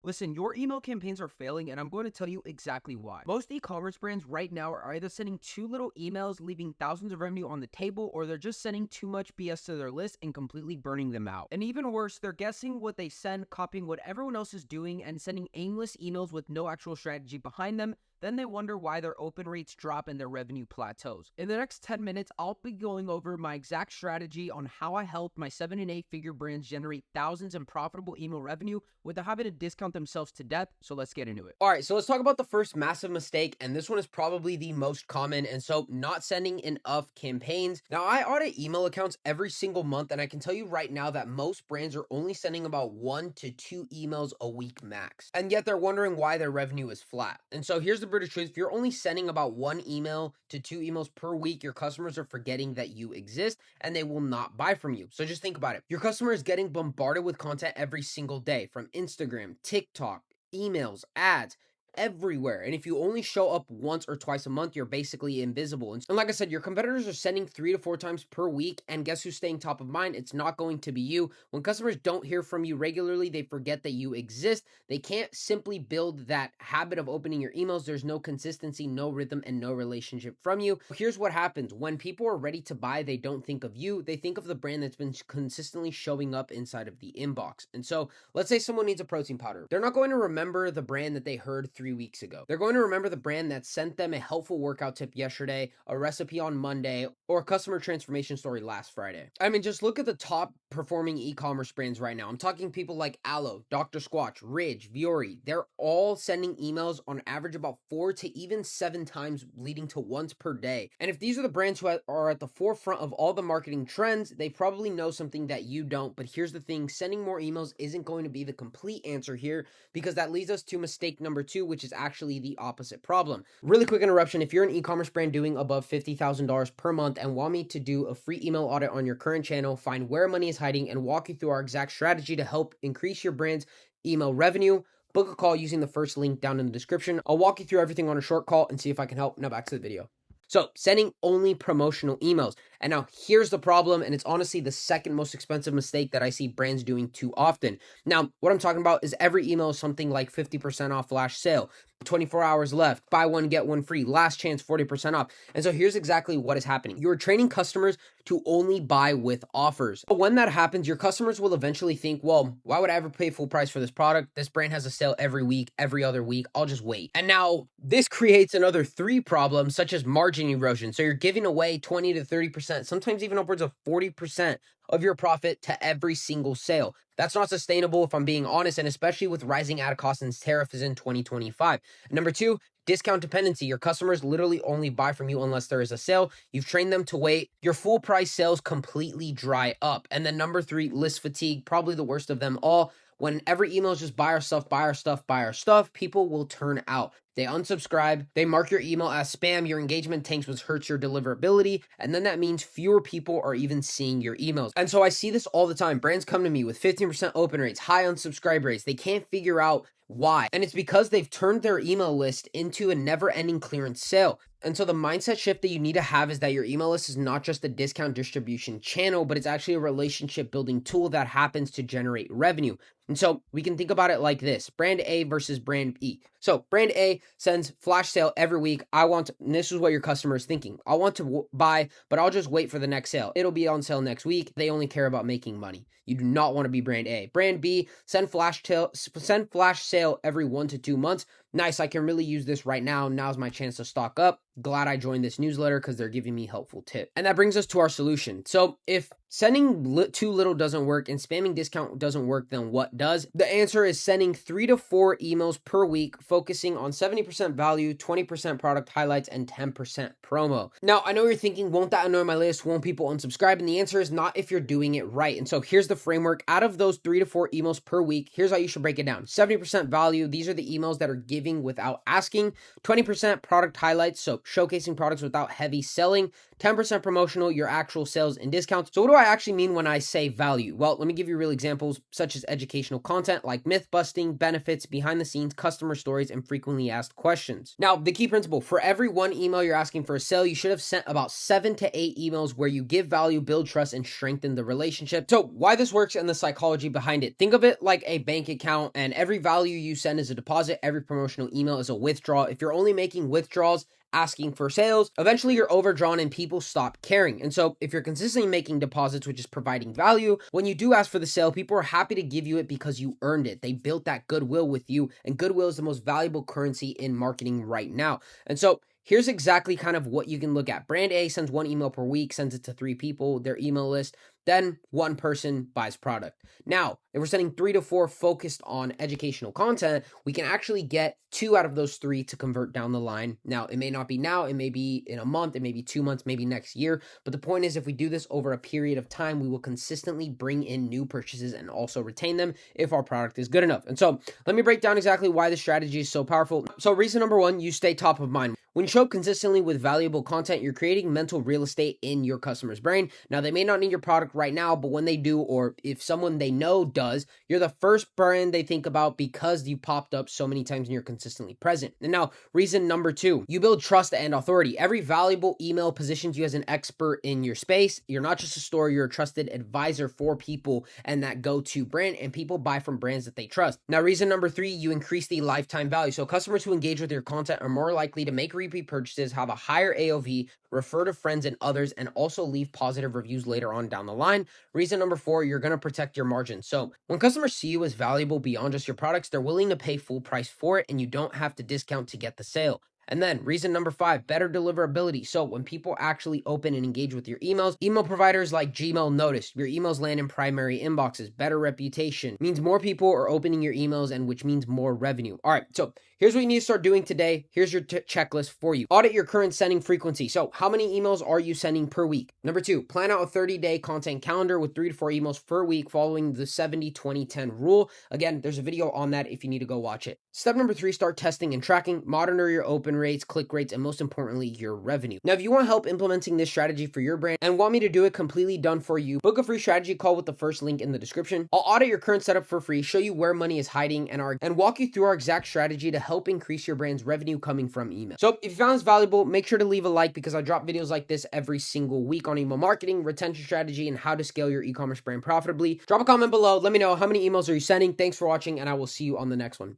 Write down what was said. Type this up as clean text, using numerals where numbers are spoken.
Listen, your email campaigns are failing, and I'm going to tell you exactly why. Most e-commerce brands right now are either sending too little emails, leaving thousands of revenue on the table, or they're just sending too much BS to their list and completely burning them out. And even worse, they're guessing what they send, copying what everyone else is doing, and sending aimless emails with no actual strategy behind them. Then they wonder why their open rates drop and their revenue plateaus. In the next 10 minutes, I'll be going over my exact strategy on how I help my 7 and 8 figure brands generate thousands in profitable email revenue without having to discount themselves to death. So let's get into it. All right, so let's talk about the first massive mistake, and this one is probably the most common, and so not sending enough campaigns. Now, I audit email accounts every single month, and I can tell you right now that most brands are only sending about 1 to 2 emails a week max, and yet they're wondering why their revenue is flat. And so here's the British truth: if you're only sending about 1 email to 2 emails per week, your customers are forgetting that you exist, and they will not buy from you. So just think about it. Your customer is getting bombarded with content every single day from Instagram, TikTok, emails, ads, everywhere. And if you only show up once or twice a month, you're basically invisible. And like I said, your competitors are sending 3 to 4 times per week. And guess who's staying top of mind? It's not going to be you. When customers don't hear from you regularly, they forget that you exist. They can't simply build that habit of opening your emails. There's no consistency, no rhythm, and no relationship from you. Here's what happens. When people are ready to buy, they don't think of you. They think of the brand that's been consistently showing up inside of the inbox. And so let's say someone needs a protein powder. They're not going to remember the brand that they heard 3 weeks ago. They're going to remember the brand that sent them a helpful workout tip yesterday, a recipe on Monday, or a customer transformation story last Friday. I mean, just look at the top performing e-commerce brands right now. I'm talking people like Alo, Dr. Squatch, Ridge, Viore. They're all sending emails on average about 4 to even 7 times, leading to once per day. And if these are the brands who are at the forefront of all the marketing trends, they probably know something that you don't. But here's the thing: sending more emails isn't going to be the complete answer here, because that leads us to mistake number 2, which is actually the opposite problem. Really quick interruption: if you're an e-commerce brand doing above $50,000 per month and want me to do a free email audit on your current channel, find where money is hiding, and walk you through our exact strategy to help increase your brand's email revenue, book a call using the first link down in the description. I'll walk you through everything on a short call and see if I can help. Now back to the video. So sending only promotional emails. And now here's the problem, and it's honestly the second most expensive mistake that I see brands doing too often. Now, what I'm talking about is every email is something like 50% off flash sale, 24 hours left, buy one, get one free, last chance, 40% off. And so here's exactly what is happening. You're training customers to only buy with offers. But when that happens, your customers will eventually think, well, why would I ever pay full price for this product? This brand has a sale every week, every other week. I'll just wait. And now this creates another 3 problems, such as margin erosion. So you're giving away 20 to 30%, sometimes even upwards of 40% of your profit to every single sale. That's not sustainable, if I'm being honest, and especially with rising ad costs and tariffs in 2025. Number 2, discount dependency. Your customers literally only buy from you unless there is a sale. You've trained them to wait. Your full price sales completely dry up. And then number 3, list fatigue, probably the worst of them all. When every email is just buy our stuff, buy our stuff, buy our stuff, people will turn out. They unsubscribe, they mark your email as spam, your engagement tanks, which hurts your deliverability, and then that means fewer people are even seeing your emails. And so I see this all the time. Brands come to me with 15% open rates, high unsubscribe rates. They can't figure out why. And it's because they've turned their email list into a never-ending clearance sale. And so the mindset shift that you need to have is that your email list is not just a discount distribution channel, but it's actually a relationship building tool that happens to generate revenue. And so we can think about it like this: brand A versus brand B. So brand A sends flash sale every week. And this is what your customer is thinking: I want to buy, but I'll just wait for the next sale. It'll be on sale next week. They only care about making money. You do not want to be brand A. Brand B, send flash sale every 1 to 2 months. Nice, I can really use this right now. Now's my chance to stock up. Glad I joined this newsletter because they're giving me helpful tips. And that brings us to our solution. So if sending too little doesn't work and spamming discount doesn't work, then what does? The answer is sending 3 to 4 emails per week, focusing on 70% value, 20% product highlights, and 10% promo. Now, I know you're thinking, won't that annoy my list? Won't people unsubscribe? And the answer is not, if you're doing it right. And so here's the framework. Out of those 3 to 4 emails per week, here's how you should break it down. 70% value. These are the emails that are giving without asking. 20% product highlights, so showcasing products without heavy selling. 10% promotional, your actual sales and discounts. So what do I actually mean when I say value? Well, let me give you real examples such as educational content like myth busting, benefits, behind the scenes, customer stories, and frequently asked questions. Now, the key principle, for every one email you're asking for a sale, you should have sent about 7 to 8 emails where you give value, build trust, and strengthen the relationship. So why this works and the psychology behind it. Think of it like a bank account, and every value you send is a deposit. Every promotional email is a withdrawal. If you're only making withdrawals, asking for sales, eventually you're overdrawn and people stop caring. And so if you're consistently making deposits, which is providing value, when you do ask for the sale, people are happy to give you it because you earned it. They built that goodwill with you, and goodwill is the most valuable currency in marketing right now. And so here's exactly kind of what you can look at. Brand A sends 1 email per week, sends it to 3 people, their email list. Then 1 person buys product. Now, if we're sending 3 to 4 focused on educational content, we can actually get 2 out of those 3 to convert down the line. Now, it may not be now, it may be in a month, it may be 2 months, maybe next year. But the point is, if we do this over a period of time, we will consistently bring in new purchases and also retain them if our product is good enough. And so let me break down exactly why this strategy is so powerful. So reason number 1, you stay top of mind. When you show up consistently with valuable content, you're creating mental real estate in your customer's brain. Now, they may not need your product right now, but when they do, or if someone they know does, you're the first brand they think about because you popped up so many times and you're consistently present. And now, reason number 2, you build trust and authority. Every valuable email positions you as an expert in your space. You're not just a store, you're a trusted advisor for people and that go-to brand, and people buy from brands that they trust. Now, reason number 3, you increase the lifetime value. So customers who engage with your content are more likely to make repeat purchases, have a higher AOV, refer to friends and others, and also leave positive reviews later on down the line. Reason number 4, you're going to protect your margin. So when customers see you as valuable beyond just your products, they're willing to pay full price for it, and you don't have to discount to get the sale. And then reason number 5, better deliverability. So when people actually open and engage with your emails, email providers like Gmail notice your emails land in primary inboxes. Better reputation means more people are opening your emails, and which means more revenue. All right, so here's what you need to start doing today. Here's your checklist for you. Audit your current sending frequency. So how many emails are you sending per week? Number 2, plan out a 30-day content calendar with 3 to 4 emails per week following the 70-20-10 rule. Again, there's a video on that if you need to go watch it. Step number 3, start testing and tracking. Monitor your open rates, click rates, and most importantly, your revenue. Now, if you want help implementing this strategy for your brand and want me to do it completely done for you, book a free strategy call with the first link in the description. I'll audit your current setup for free, show you where money is hiding, and walk you through our exact strategy to help increase your brand's revenue coming from email. So if you found this valuable, make sure to leave a like because I drop videos like this every single week on email marketing, retention strategy, and how to scale your e-commerce brand profitably. Drop a comment below. Let me know how many emails are you sending. Thanks for watching, and I will see you on the next one.